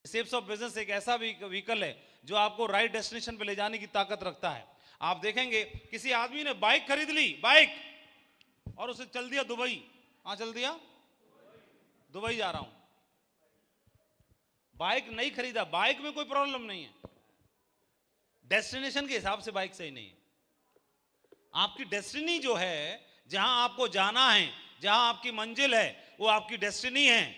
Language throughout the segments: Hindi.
शेप्स ऑफ बिजनेस एक ऐसा व्हीकल है जो आपको राइट डेस्टिनेशन पे ले जाने की ताकत रखता है। आप देखेंगे किसी आदमी ने बाइक खरीद ली, बाइक, और उसे चल दिया दुबई। कहां चल दिया? दुबई जा रहा हूं। बाइक नहीं खरीदा, बाइक में कोई प्रॉब्लम नहीं है, डेस्टिनेशन के हिसाब से बाइक सही नहीं है। आपकी डेस्टिनी जो है, जहां आपको जाना है, जहां आपकी मंजिल है, वो आपकी डेस्टिनी है।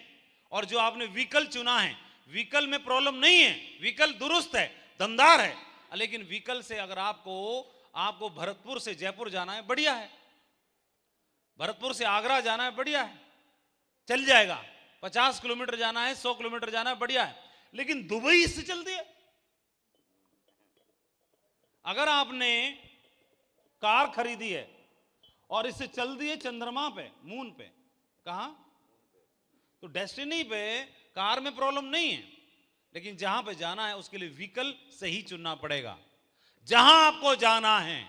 और जो आपने व्हीकल चुना है, व्हीकल में प्रॉब्लम नहीं है, व्हीकल दुरुस्त है, दमदार है। लेकिन व्हीकल से अगर आपको भरतपुर से जयपुर जाना है, बढ़िया है। भरतपुर से आगरा जाना है, बढ़िया है, चल जाएगा। 50 किलोमीटर जाना है, 100 किलोमीटर जाना है, बढ़िया है। लेकिन दुबई इससे चल दिया। अगर आपने कार खरीदी है और इससे चल दिए चंद्रमा पे, मून पे, कहां? तो डेस्टिनी पे कार में प्रॉब्लम नहीं है, लेकिन जहां पे जाना है उसके लिए व्हीकल सही चुनना पड़ेगा। जहां आपको जाना है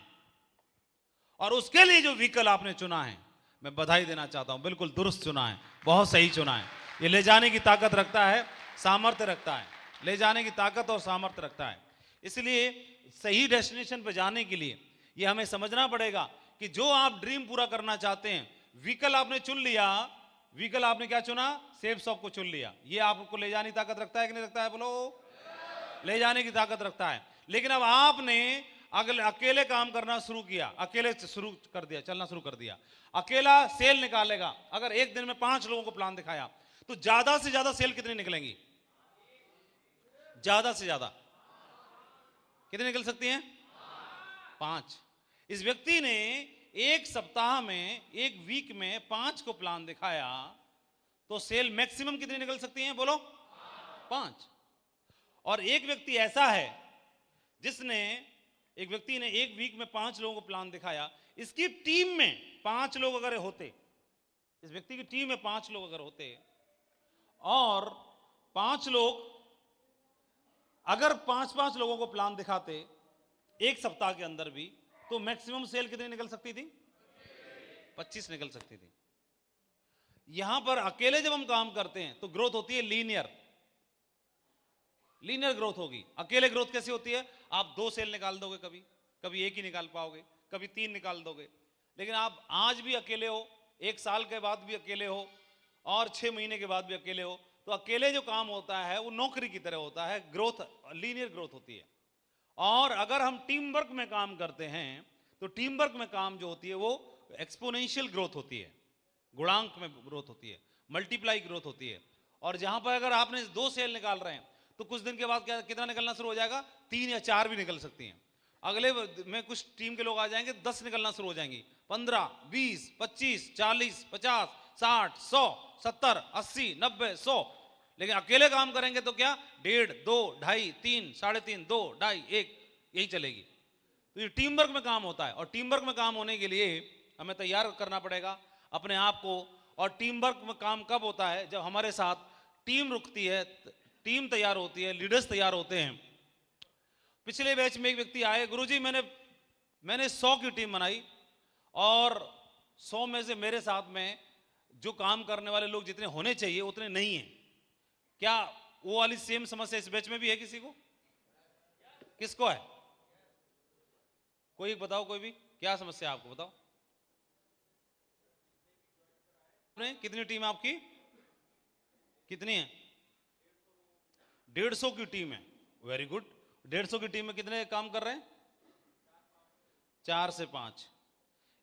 और उसके लिए जो व्हीकल आपने चुना है, मैं बधाई देना चाहता हूं, बिल्कुल दुरुस्त चुना है, बहुत सही चुना है। ये ले जाने की ताकत रखता है, सामर्थ्य रखता है, ले जाने की ताकत और सामर्थ्य रखता है। इसलिए सही डेस्टिनेशन पे जाने के लिए ये हमें समझना पड़ेगा कि जो आप ड्रीम पूरा करना चाहते हैं, व्हीकल आपने चुन लिया, व्हीकल आपने क्या चुना? शेप्स ऑफ को चुन लिया। ये आपको ले जाने की ताकत रखता है कि नहीं रखता है? बोलो। ले जाने की ताकत रखता है। लेकिन अब आपने अकेले काम करना शुरू किया, अकेले शुरू कर दिया, चलना शुरू कर दिया, अकेला सेल निकालेगा। अगर एक दिन में 5 लोगों को प्लान दिखाया तो ज्यादा से ज्यादा सेल कितनी निकलेंगी? ज्यादा से ज्यादा कितनी निकल सकती हैं? 5। इस व्यक्ति ने एक सप्ताह में, एक वीक में 5 को प्लान दिखाया, तो सेल मैक्सिमम कितनी निकल सकती हैं? बोलो। 5। और एक व्यक्ति ऐसा है जिसने, एक व्यक्ति ने एक वीक में 5 लोगों को प्लान दिखाया। इसकी टीम में 5 लोग अगर होते, इस व्यक्ति की टीम में 5 लोग अगर होते, और 5 लोग अगर 5-5 लोगों को प्लान दिखाते एक सप्ताह के अंदर भी, तो मैक्सिमम सेल कितनी निकल सकती थी? 25 निकल सकती थी। यहां पर अकेले जब हम काम करते हैं तो ग्रोथ होती है लीनियर, लीनियर ग्रोथ होगी। अकेले ग्रोथ कैसी होती है? आप 2 सेल निकाल दोगे, कभी कभी 1 ही निकाल पाओगे, कभी 3 निकाल दोगे। लेकिन आप आज भी अकेले हो, 1 साल के बाद भी अकेले हो, और 6 महीने के बाद भी अकेले हो, तो अकेले जो काम होता है वो नौकरी की तरह होता है, ग्रोथ लीनियर ग्रोथ होती है। और अगर हम टीम वर्क में काम करते हैं तो टीम वर्क में काम जो होती है वो एक्सपोनेंशियल ग्रोथ होती है, गुणांक में ग्रोथ होती है, मल्टीप्लाई ग्रोथ होती है। और जहां पर अगर आपने 2 सेल निकाल रहे हैं तो कुछ दिन के बाद कितना निकलना शुरू हो जाएगा? 3 या 4 भी निकल सकती हैं। अगले में कुछ टीम के लोग आ जाएंगे, 10 निकलना शुरू हो जाएंगी, 15, 20, 25, 40, 50, 60, 100, 70, 80, 90, 100। लेकिन अकेले काम करेंगे तो क्या? 1.5, 2, 2.5, 3, 3.5, 2, 2.5, 1, यही चलेगी। तो ये टीम वर्क में काम होता है, और टीम वर्क में काम होने के लिए हमें तैयार करना पड़ेगा अपने आप को। और टीम वर्क में काम कब होता है? जब हमारे साथ टीम रुकती है, टीम तैयार होती है, लीडर्स तैयार होते हैं। पिछले बैच में एक व्यक्ति आए, गुरुजी मैंने 100 की टीम बनाई, और 100 में से मेरे साथ में जो काम करने वाले लोग जितने होने चाहिए उतने नहीं हैं। क्या वो वाली सेम समस्या इस बैच में भी है? किसी को? किसको है? कोई बताओ, कोई भी, क्या समस्या है आपको? बताओ। कितनी टीम आपकी? कितनी है? 150 की टीम है। Very good. 150 की टीम में कितने काम कर रहे हैं? 4 से 5।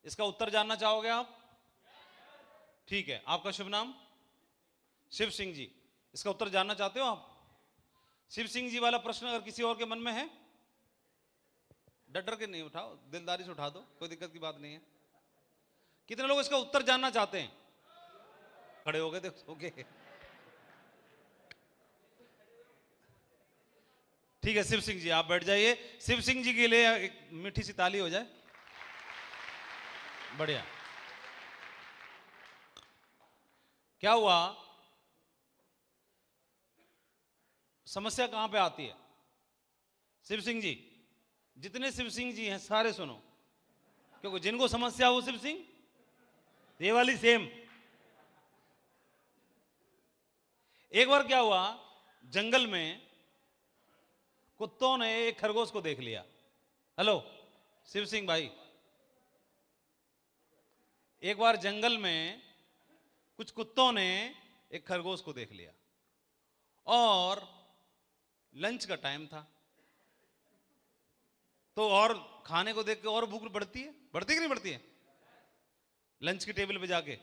इसका उत्तर जानना चाहोगे आप? ठीक है। आपका शुभ नाम? शिव सिंह जी। इसका उत्तर जानना चाहते हो आप? शिव सिंह जी वाला प्रश्न अगर किसी और के मन में है, डर के नहीं उठाओ, दिलदारी से उठा दो, कोई दिक्कत की बात नहीं है। कितने लोग इसका उत्तर जानना चाहते हैं? खड़े हो गए, देखोगे। ठीक है, शिव सिंह जी आप बैठ जाइए। शिव सिंह जी के लिए एक मीठी सी ताली हो जाए। बढ़िया। क्या हुआ? समस्या कहां पे आती है? शिव सिंह जी, जितने शिव सिंह जी हैं सारे सुनो, क्योंकि जिनको समस्या हो शिव सिंह, ये वाली सेम। एक बार क्या हुआ, जंगल में कुत्तों ने एक खरगोश को देख लिया। हेलो शिव सिंह भाई, एक बार जंगल में कुछ कुत्तों ने एक खरगोश को देख लिया और लंच का टाइम था, तो और खाने को देख के और भूख बढ़ती है, बढ़ती कि नहीं बढ़ती है? लंच की टेबल पे जाके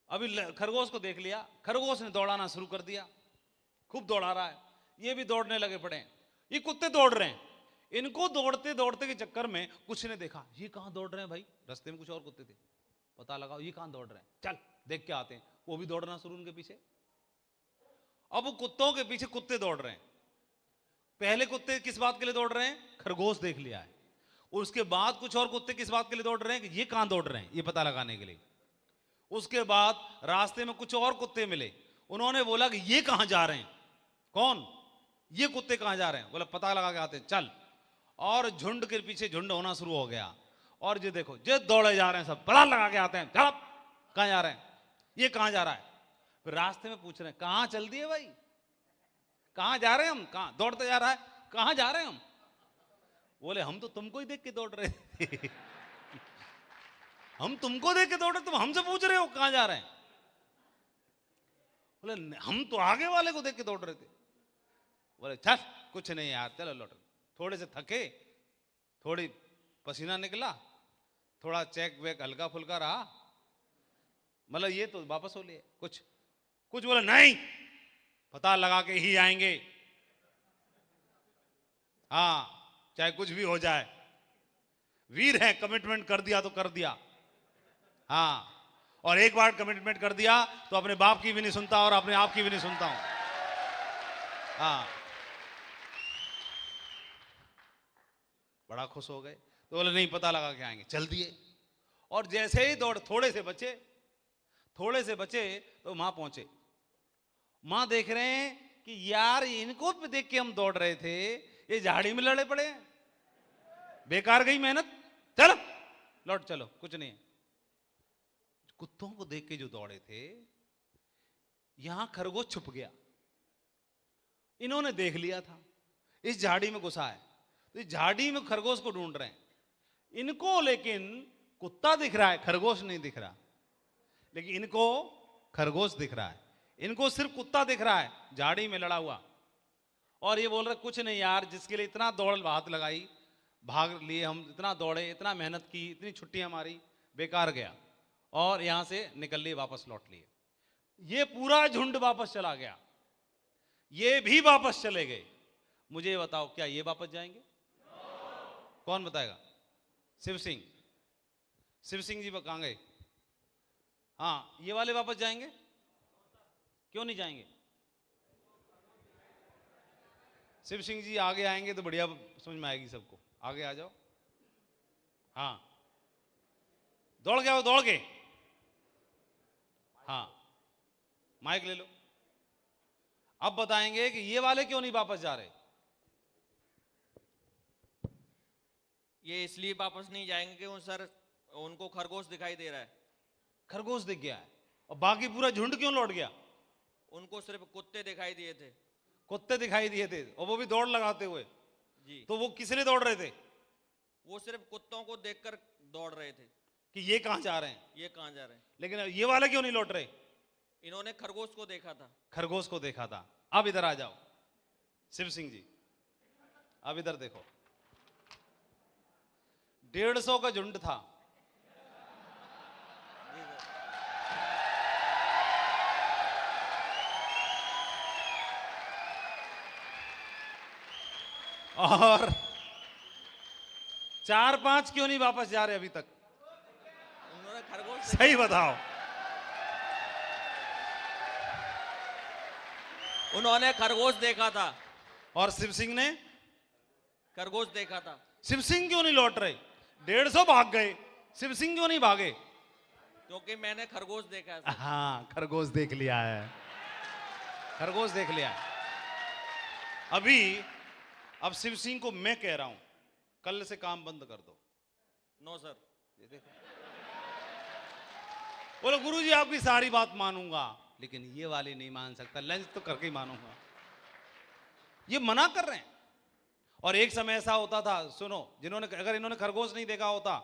अभी खरगोश को देख लिया, खरगोश ने दौड़ाना शुरू कर दिया, खूब दौड़ा रहा है, ये भी दौड़ने लगे पड़े हैं, ये कुत्ते दौड़ रहे हैं, इनको दौड़ते दौड़ते के चक्कर में कुछ ने देखा ये कहां दौड़ रहे हैं भाई, रास्ते में कुछ और कुत्ते थे, पता लगाओ ये कहां दौड़ रहे हैं, चल देख के आते हैं, वो भी दौड़ना शुरू उनके पीछे। अब वो कुत्तों के पीछे कुत्ते दौड़ रहे हैं, पहले कुत्ते किस बात के लिए दौड़ रहे हैं? खरगोश देख लिया है। उसके बाद कुछ और कुत्ते किस बात के लिए दौड़ रहे हैं कि ये कहां दौड़ रहे हैं, ये पता लगाने के लिए। उसके बाद रास्ते में कुछ और कुत्ते मिले, उन्होंने बोला कि ये कहां जा रहे हैं, कौन ये कुत्ते कहां जा रहे हैं, बोला पता लगा के आते हैं, चल। और झुंड के पीछे झुंड होना शुरू हो गया, और ये देखो ये दौड़े जा रहे हैं, सब पता लगा के आते हैं, चल कहां जा रहे हैं, ये कहां जा रहा है। फिर रास्ते में पूछ रहे हैं कहां चल दिए भाई, कहां जा रहे हैं हम, कहां दौड़ते जा रहा है, कहां जा रहे हैं हम? बोले हम तो तुमको ही देख के दौड़ रहे थे हम तुमको देख के दौड़ रहे, तुम हमसे पूछ रहे हो कहां जा रहे हैं? बोले हम तो आगे वाले को देख के दौड़ रहे थे। बोले चल कुछ नहीं यार, चलो लौट, थोड़े से थके, थोड़ी पसीना निकला, थोड़ा चेक वेक हल्का फुल्का रहा, मतलब ये तो वापस हो लिए। कुछ कुछ बोले नहीं, पता लगा के ही आएंगे, हाँ चाहे कुछ भी हो जाए, वीर है, कमिटमेंट कर दिया तो कर दिया, हाँ, और एक बार कमिटमेंट कर दिया तो अपने बाप की भी नहीं सुनता और अपने आप की भी नहीं सुनता हूं, हाँ। बड़ा खुश हो गए, तो बोले नहीं पता लगा के आएंगे, चल दिए। और जैसे ही दौड़ थोड़े से बचे तो मां पहुंचे, मां देख रहे हैं कि यार इनको देख के हम दौड़ रहे थे, ये झाड़ी में लड़े पड़े हैं, बेकार गई मेहनत, चलो लौट चलो, कुछ नहीं है। कुत्तों को देख के जो दौड़े थे, यहां खरगोश छुप गया, इन्होंने देख लिया था इस झाड़ी में घुसा है, तो इस झाड़ी में खरगोश को ढूंढ रहे हैं इनको, लेकिन कुत्ता दिख रहा है, खरगोश नहीं दिख रहा, लेकिन इनको खरगोश दिख रहा है, इनको सिर्फ कुत्ता दिख रहा है झाड़ी में लड़ा हुआ। और ये बोल रहे कुछ नहीं यार, जिसके लिए इतना दौड़ हाथ लगाई, भाग लिए हम, इतना दौड़े, इतना मेहनत की, इतनी छुट्टियां मारी, बेकार गया, और यहां से निकल लिए, वापस लौट लिए। ये पूरा झुंड वापस चला गया, ये भी वापस चले गए। मुझे बताओ क्या ये वापस जाएंगे? कौन बताएगा? शिव सिंह, शिव सिंह जी कहां गए? हाँ ये वाले वापस जाएंगे? क्यों नहीं जाएंगे? शिव सिंह जी आगे आएंगे तो बढ़िया समझ में आएगी सबको, आगे आ जाओ। हाँ दौड़ गया वो, दौड़ के, हाँ माइक ले लो। अब बताएंगे कि ये वाले क्यों नहीं वापस जा रहे। ये इसलिए वापस नहीं जाएंगे कि सर उनको खरगोश दिखाई दे रहा है, खरगोश दिख गया है, और बाकी पूरा झुंड क्यों लौट गया? उनको सिर्फ कुत्ते दिखाई दिए थे, कुत्ते दिखाई दिए थे, और वो भी दौड़ लगाते हुए जी। तो वो किस लिए दौड़ रहे थे? वो सिर्फ कुत्तों को देखकर दौड़ रहे थे कि ये कहां जा रहे हैं, ये कहां जा रहे हैं। लेकिन ये वाले क्यों नहीं लौट रहे? इन्होंने खरगोश को देखा था, खरगोश को देखा था। अब इधर आ जाओ शिव सिंह जी, अब इधर देखो, 150 का झुंड था, और 4-5 क्यों नहीं वापस जा रहे अभी तक? उन्होंने खरगोश सही बताओ। उन्होंने खरगोश देखा था, और शिव सिंह ने खरगोश देखा था। शिव सिंह क्यों नहीं लौट रहे? 150 भाग गए, शिव सिंह क्यों नहीं भागे? क्योंकि मैंने खरगोश देखा है। हाँ खरगोश देख लिया है, खरगोश देख लिया। अभी अब शिव सिंह को मैं कह रहा हूं, कल से काम बंद कर दो। No sir. ये देखो, बोलो गुरुजी आपकी सारी बात मानूंगा, लेकिन ये वाली नहीं मान सकता, लंच तो करके ही मानूंगा। ये मना कर रहे हैं। और एक समय ऐसा होता था, सुनो, जिन्होंने, अगर इन्होंने खरगोश नहीं देखा होता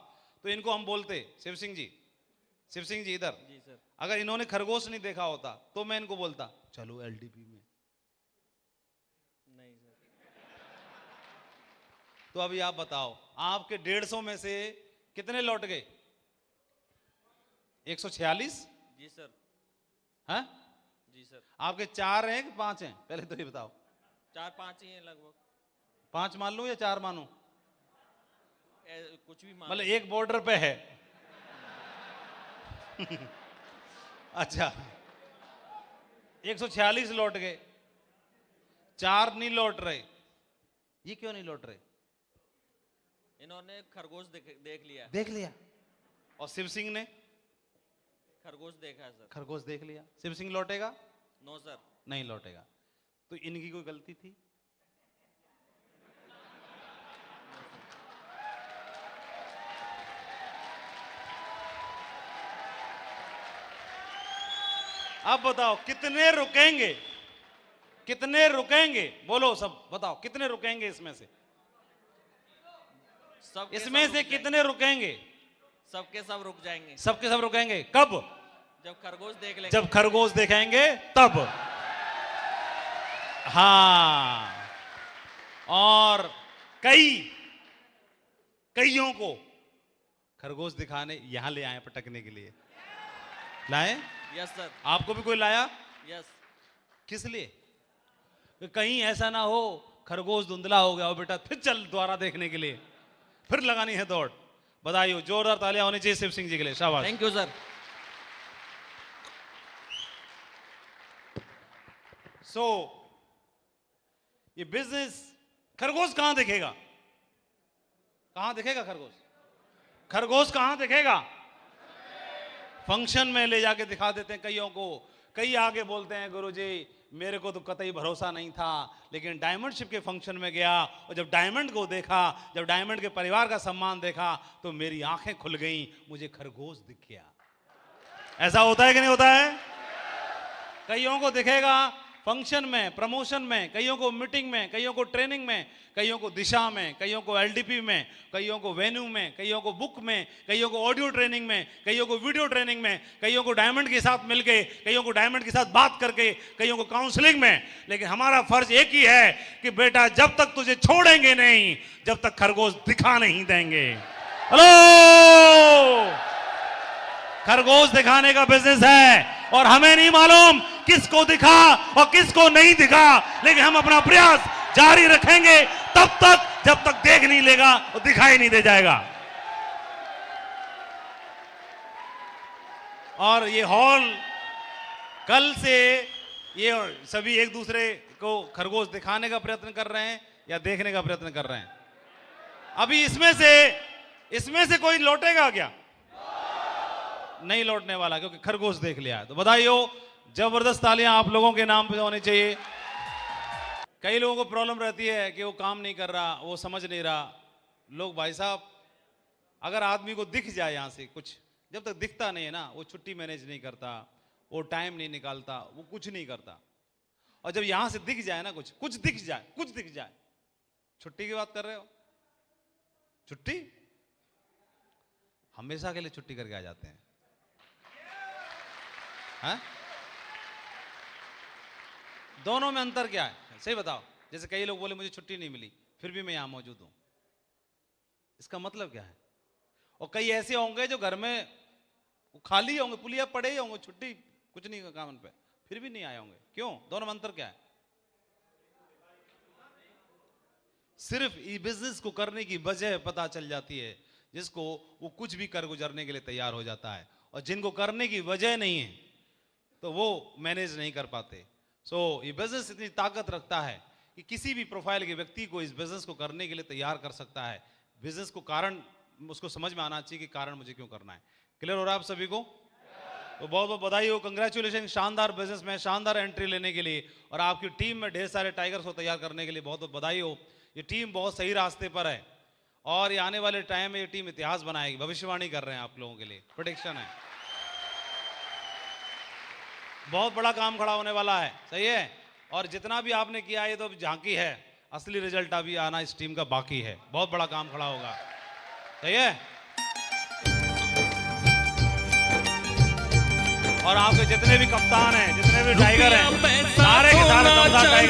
तो इनको हम बोलते, शिव सिंह जी इधर, जी सर। अगर इन्होंने खरगोश नहीं देखा होता तो मैं इनको बोलता चलो एलडीपी में। नहीं सर। तो अभी आप बताओ, आपके 150 में से कितने लौट गए? 146? जी सर। हाँ, जी सर। आपके 4 हैं कि 5 हैं? पहले तो ये बताओ। 4-5 ही हैं लगभग। 5 मान लूं या 4 मानूं? कुछ भी मान मतलब एक बॉर्डर पे है। अच्छा, 146 लौट गए, 4 नहीं लौट रहे। ये क्यों नहीं लौट रहे? इन्होंने खरगोश देख लिया। देख लिया। और शिव सिंह ने खरगोश देखा है सर। खरगोश देख लिया। शिव सिंह लौटेगा? No sir. नहीं लौटेगा। तो इनकी कोई गलती थी? अब बताओ कितने रुकेंगे? कितने रुकेंगे? बोलो सब बताओ, कितने रुकेंगे इसमें से? इसमें से कितने रुकेंगे? सबके सब रुक जाएंगे। सबके सब रुकेंगे। कब? जब खरगोश देख लेंगे। जब खरगोश देखेंगे तब। हाँ, और कईयों को खरगोश दिखाने यहां ले आए, पटकने के लिए लाए। Yes sir. आपको भी कोई लाया? यस। किस लिए? कि कहीं ऐसा ना हो खरगोश धुंधला हो गया हो बेटा, फिर चल दोबारा देखने के लिए, फिर लगानी है दौड़। बधाई हो, जोरदार तालियां होनी चाहिए शिव सिंह जी के लिए। शाबाश। Thank you sir. सो ये बिजनेस, खरगोश कहां दिखेगा? कहां दिखेगा खरगोश? खरगोश कहां दिखेगा? फंक्शन में ले जाके दिखा देते हैं कईयों को। कई आगे बोलते हैं गुरुजी मेरे को तो कतई भरोसा नहीं था, लेकिन डायमंड शिप के फंक्शन में गया और जब डायमंड को देखा, जब डायमंड के परिवार का सम्मान देखा तो मेरी आंखें खुल गईं, मुझे खरगोश दिख गया। ऐसा होता है कि नहीं होता है? कईयों को दिखेगा फंक्शन में, प्रमोशन में, कईयों को मीटिंग में, कईयों को ट्रेनिंग में, कईयों को दिशा में, कईयों को एलडीपी में, कईयों को वेन्यू में, कईयों को बुक में, कईयों को ऑडियो ट्रेनिंग में, कईयों को वीडियो ट्रेनिंग में, कईयों को डायमंड के साथ मिलके, कईयों को डायमंड के साथ बात करके, कईयों को काउंसलिंग में। लेकिन हमारा फर्ज एक ही है कि बेटा जब तक तुझे छोड़ेंगे नहीं, जब तक खरगोश दिखा नहीं देंगे। हेलो, खरगोश दिखाने का बिजनेस है और हमें नहीं मालूम किसको दिखा और किसको नहीं दिखा, लेकिन हम अपना प्रयास जारी रखेंगे तब तक जब तक देख नहीं लेगा और दिखाई नहीं दे जाएगा। और ये हॉल कल से ये सभी एक दूसरे को खरगोश दिखाने का प्रयत्न कर रहे हैं या देखने का प्रयत्न कर रहे हैं? अभी इसमें से कोई लौटेगा क्या? नहीं लौटने वाला, क्योंकि खरगोश देख लिया। तो बधाई हो, जबरदस्त तालियां आप लोगों के नाम पे होनी चाहिए। कई लोगों को प्रॉब्लम रहती है कि वो काम नहीं कर रहा, वो समझ नहीं रहा। लोग भाई साहब, अगर आदमी को दिख जाए यहां से कुछ, जब तक दिखता नहीं है ना, वो छुट्टी मैनेज नहीं करता, वो टाइम नहीं निकालता, वो कुछ नहीं करता। और जब यहां से दिख जाए ना, कुछ दिख जाए, छुट्टी की बात कर रहे हो? छुट्टी हमेशा के लिए छुट्टी करके आ जाते हैं। हाँ? दोनों में अंतर क्या है? सही बताओ। जैसे कई लोग बोले मुझे छुट्टी नहीं मिली, फिर भी मैं यहां मौजूद हूं, इसका मतलब क्या है? और कई ऐसे होंगे जो घर में खाली होंगे, पुलिया पड़े ही होंगे, छुट्टी कुछ नहीं काम पे, फिर भी नहीं आए होंगे। क्यों? दोनों में अंतर क्या है? सिर्फ ई बिजनेस को करने की वजह पता चल जाती है जिसको, वो कुछ भी कर गुजरने के लिए तैयार हो जाता है। और जिनको करने की वजह नहीं है तो वो मैनेज नहीं कर पाते। सो ये बिजनेस इतनी ताकत रखता है कि किसी भी प्रोफाइल के व्यक्ति को इस बिजनेस को करने के लिए तैयार कर सकता है। बिजनेस को कारण उसको समझ में आना चाहिए कि कारण मुझे क्यों करना है। क्लियर हो रहा है आप सभी को? तो बहुत बहुत बधाई हो, कंग्रेचुलेशन, शानदार बिजनेस में शानदार एंट्री लेने के लिए और आपकी टीम में ढेर सारे टाइगर्स को तैयार करने के लिए बहुत बहुत बधाई हो। ये टीम बहुत सही रास्ते पर है और ये आने वाले टाइम में ये टीम इतिहास बनाएगी। भविष्यवाणी कर रहे हैं आप लोगों के लिए, प्रेडिक्शन है, बहुत बड़ा काम खड़ा होने वाला है। सही है? और जितना भी आपने किया ये तो झांकी है, असली रिजल्ट अभी आना इस टीम का बाकी है। बहुत बड़ा काम खड़ा होगा, सही है। और आपके जितने भी कप्तान हैं, जितने भी टाइगर हैं, सारे के सारे दमदार टाइगर